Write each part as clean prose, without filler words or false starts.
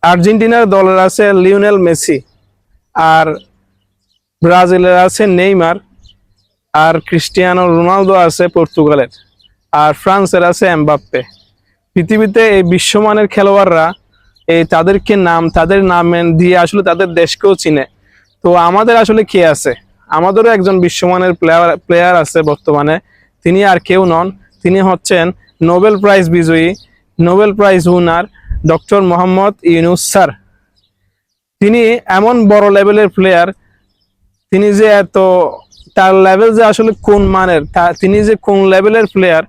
আর্জেন্টিনার দলের আছে লিওনেল মেসি, আর ব্রাজিলের আছে নেইমার, আর ক্রিস্টিয়ানো রোনালদো আছে পর্তুগালের, আর ফ্রান্সের আছে এমবাপ্পে। পৃথিবীতে এই বিশ্বমানের খেলোয়াড়রা তাদেরকে তাদের নাম দিয়ে আসলে তাদের দেশকেও চিনে। তো আমাদের আসলে কে আছে? আমাদেরও একজন বিশ্বমানের প্লেয়ার আছে বর্তমানে। তিনি আর কেউ নন, তিনি হচ্ছেন নোবেল প্রাইজ বিজয়ী, Nobel prize winner doctor Mohammad Yunus sir. তিনি এমন বড় লেভেলের প্লেয়ার, তিনি যে তার লেভেল যে আসলে কোন মানের, তিনি যে কোন লেভেলের প্লেয়ার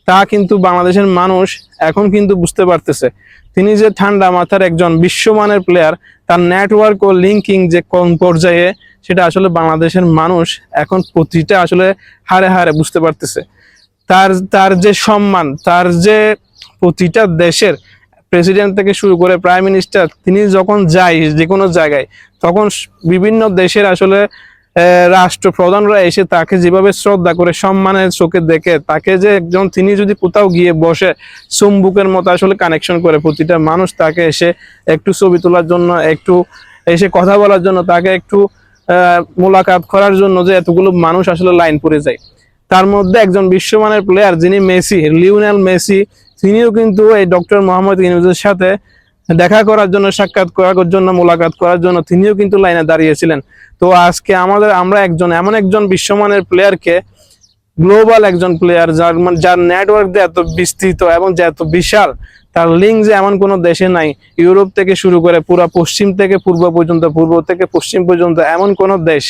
তা কিন্তু বাংলাদেশের মানুষ এখন কিন্তু বুঝতে পারতেছে। তিনি যে ঠান্ডা মাথার একজন বিশ্বমানের প্লেয়ার, তার নেটওয়ার্ক ও লিঙ্কিং যে কোন পর্যায়ে, সেটা আসলে বাংলাদেশের মানুষ এখন প্রতিটা আসলে হারে হারে বুঝতে পারতেছে। তার তার যে সম্মান, তার যে প্রতিটা দেশের প্রেসিডেন্ট থেকে শুরু করে প্রাইম মিনিস্টার, তিনি যখন যায় যে কোনো জায়গায়, তখন বিভিন্ন দেশের আসলে রাষ্ট্রপ্রধানরা এসে তাকে যেভাবে শ্রদ্ধা করে সম্মানের চোখে দেখে, তাকে যে একজন, তিনি যদি কোথাও গিয়ে বসে চুম্বুকের মতো আসলে কানেকশন করে, প্রতিটা মানুষ তাকে এসে একটু ছবি তোলার জন্য, একটু এসে কথা বলার জন্য, তাকে একটু মোলাকাত করার জন্য যে এতগুলো মানুষ আসলে লাইন পড়ে যায়। তার মধ্যে একজন বিশ্বমানের প্লেয়ার যিনি মেসি, লিওনেল মেসি, তিনিও কিন্তু এই ডক্টর মোহাম্মদ ইউনূসের সাথে দেখা করার জন্য, সাক্ষাৎ করার জন্য, মোলাকাত করার জন্য তিনিও কিন্তু লাইনে দাঁড়িয়েছিলেন। তো আজকে আমরা এমন একজন বিশ্বমানের প্লেয়ারকে, গ্লোবাল একজন প্লেয়ার, যার নেটওয়ার্ক যে এত বিস্তৃত এবং যে এত বিশাল, তার লিঙ্ক যে এমন কোনো দেশে নাই, ইউরোপ থেকে শুরু করে পুরো পশ্চিম থেকে পূর্ব পর্যন্ত, পূর্ব থেকে পশ্চিম পর্যন্ত এমন কোনো দেশ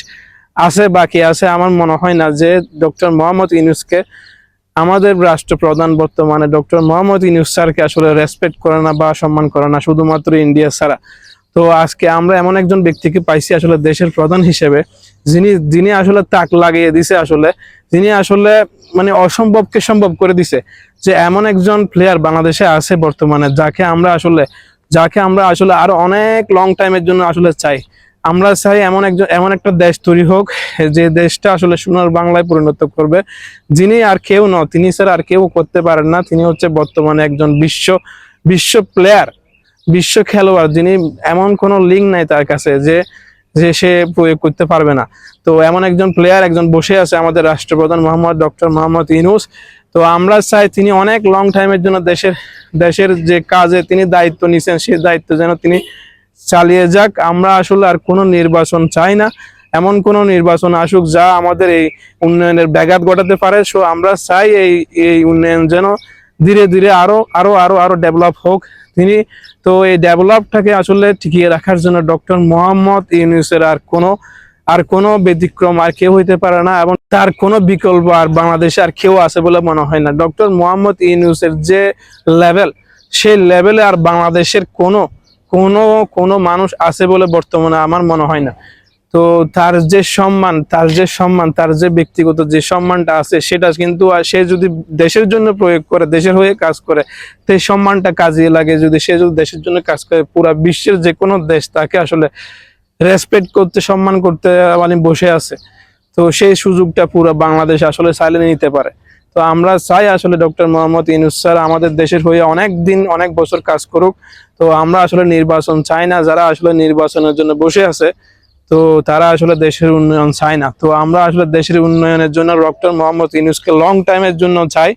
আছে বাকি আছে, আমার মনে হয় না যে ডক্টর মোহাম্মদ ইউনূসকে, আমাদের রাষ্ট্রপ্রধান বর্তমানে ডক্টর মোহাম্মদ ইউনূস স্যারকে আসলে রেসপেক্ট করে না বা সম্মান করে না, শুধুমাত্র ইন্ডিয়া ছাড়া। তো আজকে আমরা এমন একজন ব্যক্তিকে পাইছি আসলে দেশের প্রধান হিসেবে, যিনি আসলে তাক লাগিয়ে দিছে, আসলে যিনি আসলে মানে অসম্ভবকে সম্ভব করে দিছে। যে এমন একজন প্লেয়ার বাংলাদেশে আছে বর্তমানে, যাকে আমরা আসলে আরো অনেক লং টাইমের জন্য আসলে চাই। আমরা চাই এমন একটা দেশ তৈরি হোক, যে দেশটা আসলে সোনার বাংলায় পরিণত করবে। যিনি আর কেউ নয়, তিনি স্যার আর কেউ করতে পারেন না। তিনি হচ্ছে বর্তমানে একজন বিশ্ব প্লেয়ার, বিশ্ব খেলোয়াড়, যিনি এমন কোনো লিঙ্ক নাই তার কাছে যে যে সে প্রয়োগ করতে পারবে না। তো এমন একজন প্লেয়ার একজন বসে আছে আমাদের রাষ্ট্রপ্রধান ডক্টর মোহাম্মদ ইউনূস। তো আমরা চাই তিনি অনেক লং টাইমের জন্য দেশের যে কাজে তিনি দায়িত্ব নিছেন, সেই দায়িত্ব যেন তিনি চালিয়ে যাক। আমরা আসলে আর কোনো নির্বাচন চাই না, এমন কোনো নির্বাচন আসুক যা আমাদের এই উন্নয়নের ব্যাঘাত ঘটাতে পারে। সো আমরা চাই এই উন্নয়ন যেন ধীরে ধীরে আরো আরো আরো আরো ডেভেলপ হোক। তিনি তো এই ডেভেলপটাকে আসলে টিকিয়ে রাখার জন্য ডক্টর মোহাম্মদ ইউনূসের আর কোনো ব্যতিক্রম আর কেউ হইতে পারে না, এবং তার কোনো বিকল্প আর বাংলাদেশে আর কেউ আছে বলে মনে হয় না। ডক্টর মোহাম্মদ ইউনূসের যে লেভেল, সেই লেভেলে আর বাংলাদেশের কোনো মানুষ আছে বলে বর্তমানে আমার মনে হয় না। তো তার যে ব্যক্তিগত যে সম্মানটা আছে, সেটা কিন্তু সে যদি দেশের জন্য প্রয়োগ করে, দেশের হয়ে কাজ করে, সেই সম্মানটা কাজে লাগে। যদি দেশের জন্য কাজ করে, পুরা বিশ্বের যে কোনো দেশ তাকে আসলে রেসপেক্ট করতে, সম্মান করতে মানে বসে আছে। তো সেই সুযোগটা পুরো বাংলাদেশ আসলে চাইলে নিতে পারে। তো আমরা চাই আসলে ডক্টর মোহাম্মদ ইউনূস স্যার আমাদের দেশের হয়ে অনেক বছর কাজ করুক। তো আমরা আসলে নির্বাচন চাই না। যারা আসলে নির্বাচনের জন্য বসে আছে, তো তারা আসলে দেশের উন্নয়ন চায় না। তো আমরা আসলে দেশের উন্নয়নের জন্য ডক্টর মোহাম্মদ ইউনূসকে লং টাইমের জন্য চাই।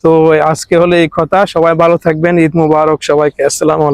তো আজকে হলে এই কথা। সবাই ভালো থাকবেন। ঈদ মুবারক সবাইকে। আসসালামু আলাইকুম।